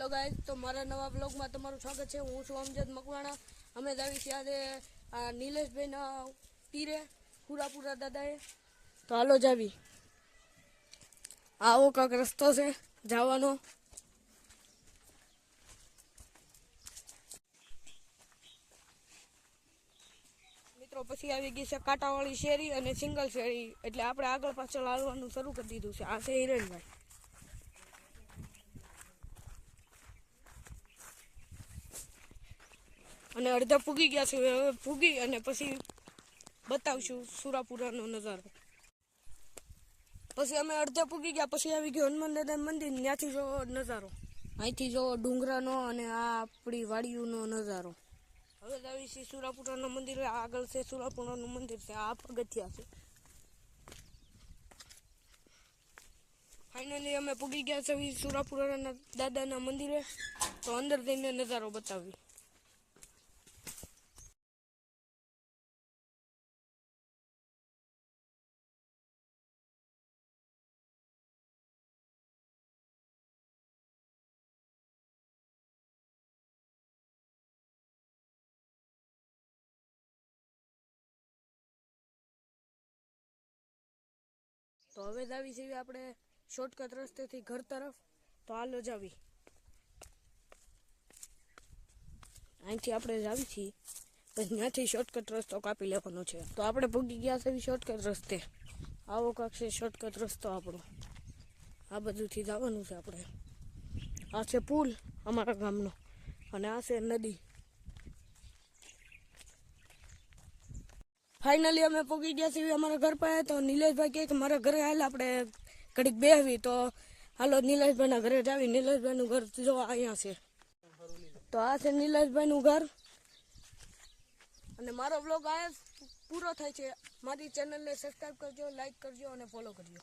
Hello guys, તો મારા નવા બ્લોગમાં તમારું સ્વાગત છે। હું છું અમજદ મકવાણા। અમે જાવી છીએ આજે નિલેશભાઈના તીરે પુરાપુરા દાદાએ। તો હાલો જાવી। આવો કાંક રસ્તો છે જવાનો। મિત્રો પછી આવી ગઈ છે કાંટાવાળી શેરી અને સિંગલ શેરી, એટલે આપણે આગળ પાછળ હાલવાનું શરૂ કરી દીધું છે। આ છે હિરેનભાઈ અને અડધા પૂગી ગયા છે। હવે પૂગી અને પછી બતાવશું સુરાપુરાનો નજારો। પછી અમે અડધા પૂગી ગયા પછી આવી ગયો હનુમાન દાદા મંદિર। ત્યાંથી જોવો નજારો, અહીંથી જોવો ડુંગરાનો અને આ આપણી વાડીઓનો નજારો। હવે આવી છીએ સુરાપુરાના મંદિર। આગળ છે સુરાપુરાનું મંદિર છે, આ પગથિયા છે। ફાઇનલી અમે પૂગી ગયા છે સુરાપુરાના દાદાના મંદિરે। તો અંદર જઈને નજારો બતાવી। તો હવે જાવી છીએ આપણે શોર્ટકટ રસ્તેથી ઘર તરફ। તો હાલો જાવી। અહીંથી આપણે જાવી છીએ, પછી ત્યાંથી શોર્ટકટ રસ્તો કાપી લેવાનો છે। તો આપણે પૂગી ગયા છે શોર્ટકટ રસ્તે। આવો કાંક છે શોર્ટકટ રસ્તો આપણો। આ બધુંથી જવાનું છે આપણે। આ છે પુલ અમારા ગામનો અને આ છે નદી। ફાઇનલી અમે પહોંચી ગયા છીએ અમારા ઘર પાસે। તો નિલેશભાઈ કહે કે મારા ઘરે હાલ આપણે ઘડીક બેહવી। તો હાલો નિલેશભાઈના ઘરે જાવી। નિલેશભાઈનું ઘર જો અહીંયા છે। તો આ છે નિલેશભાઈનું ઘર અને મારો બ્લોગ આ પૂરો થાય છે। મારી ચેનલને સબસ્ક્રાઈબ કરજો, લાઈક કરજો અને ફોલો કરજો।